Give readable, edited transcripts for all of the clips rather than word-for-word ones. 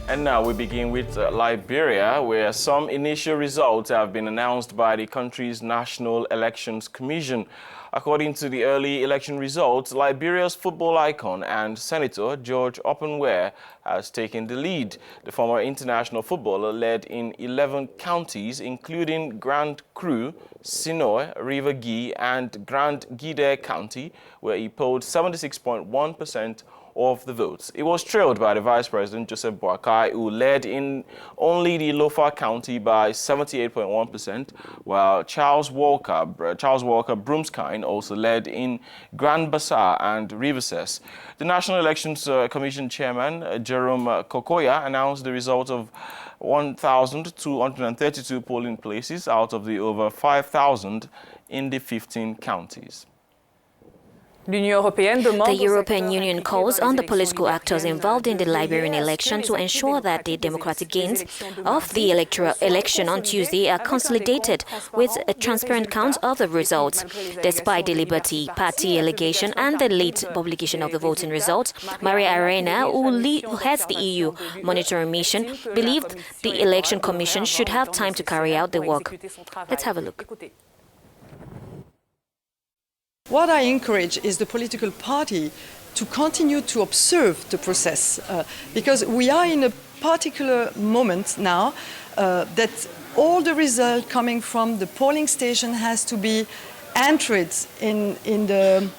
And now we begin with Liberia, where some initial results have been announced by the country's National Elections Commission. According to the early election results, Liberia's football icon and Senator George Weah has taken the lead. The former international footballer led in 11 counties, including Grand Kru, Sinoe, River and Grand Gedeh County, where he polled 76.1% of the votes. It was trailed by the Vice President Joseph Boakai, who led in only the Lofa County by 78.1%, while Charles Walker Brumskine also led in Grand Bassa and Rivercess. The National Elections Commission Chairman Jerome Kokoya announced the result of 1,232 polling places out of the over 5,000 in the 15 counties. The European Union calls on the political actors involved in the Liberian election to ensure that the democratic gains of the election on Tuesday are consolidated with a transparent count of the results. Despite the Liberty Party allegation and the late publication of the voting results, Maria Arena, who heads the EU monitoring mission, believed the Election Commission should have time to carry out the work. Let's have a look. What I encourage is the political party to continue to observe the process because we are in a particular moment now that all the results coming from the polling station has to be entered in the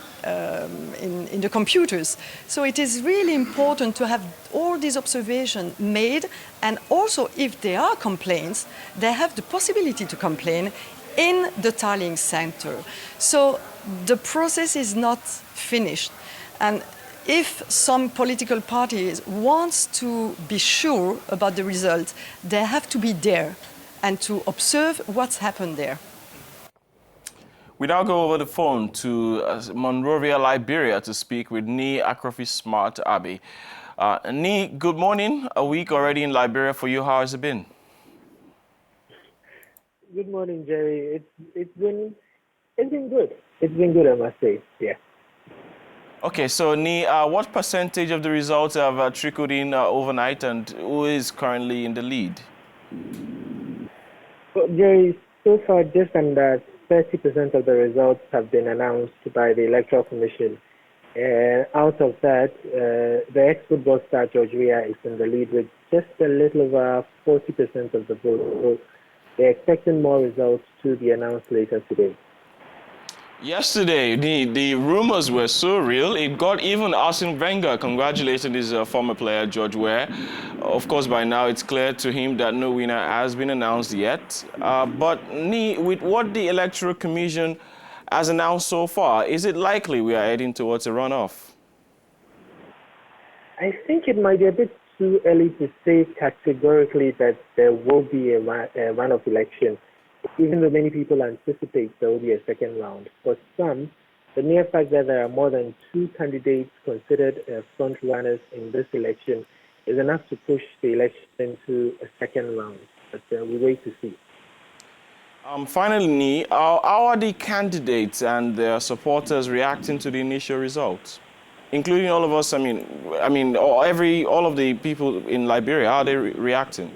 computers. So it is really important to have all these observations made, and also if there are complaints, they have the possibility to complain in the tallying center. So the process is not finished. And if some political parties want to be sure about the result, they have to be there and to observe what's happened there. We now go over the phone to Monrovia, Liberia, to speak with Ni Akrofi Smart Abbey. Ni, good morning. A week already in Liberia for you. How has it been? Good morning, Jerry. It's been good. It's been good, I must say. Yeah. Okay, so Ni, what percentage of the results have trickled in overnight, and who is currently in the lead? Well, Jerry, so far just under 30% of the results have been announced by the Electoral Commission. Out of that, the ex-football star George Weah is in the lead with just a little over 40% of the vote. So they're expecting more results to be announced later today. Yesterday, the rumors were so real, it got even Arsene Wenger congratulating his former player, George Weah. Of course, by now it's clear to him that no winner has been announced yet. But with what the Electoral Commission has announced so far, is it likely we are heading towards a runoff? I think it might be a bit too early to say categorically that there will be a runoff election, even though many people anticipate there will be a second round. For some, the mere fact that there are more than 2 candidates considered front runners in this election is enough to push the election into a second round. But we wait to see. Finally, Ni, how are the candidates and their supporters reacting to the initial results? Including all of us, all of the people in Liberia, how are they reacting?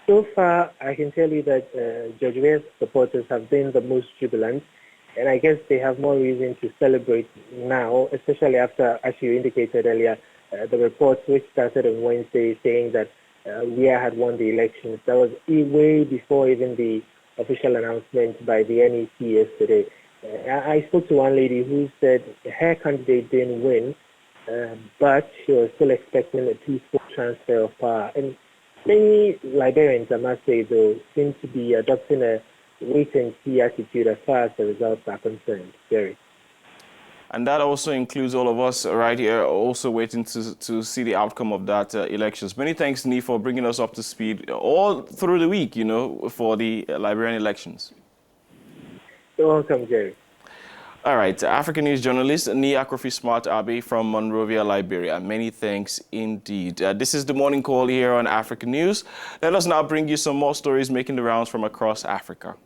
So far, I can tell you that George Weah's supporters have been the most jubilant, and I guess they have more reason to celebrate now, especially after, as you indicated earlier, the reports which started on Wednesday saying that Weah had won the elections. That was way before even the official announcement by the NEC yesterday. I spoke to one lady who said her candidate didn't win, but she was still expecting a peaceful transfer of power. And many Liberians, I must say, though, seem to be adopting a wait-and-see attitude as far as the results are concerned. Jerry. And that also includes all of us right here, also waiting to see the outcome of that elections. Many thanks, Ni, for bringing us up to speed all through the week, for the Liberian elections. You're welcome, Jerry. All right, Africanews journalist Ni Akrofi Smart Abbey from Monrovia, Liberia. Many thanks indeed. This is the morning call here on Africanews. Let us now bring you some more stories making the rounds from across Africa.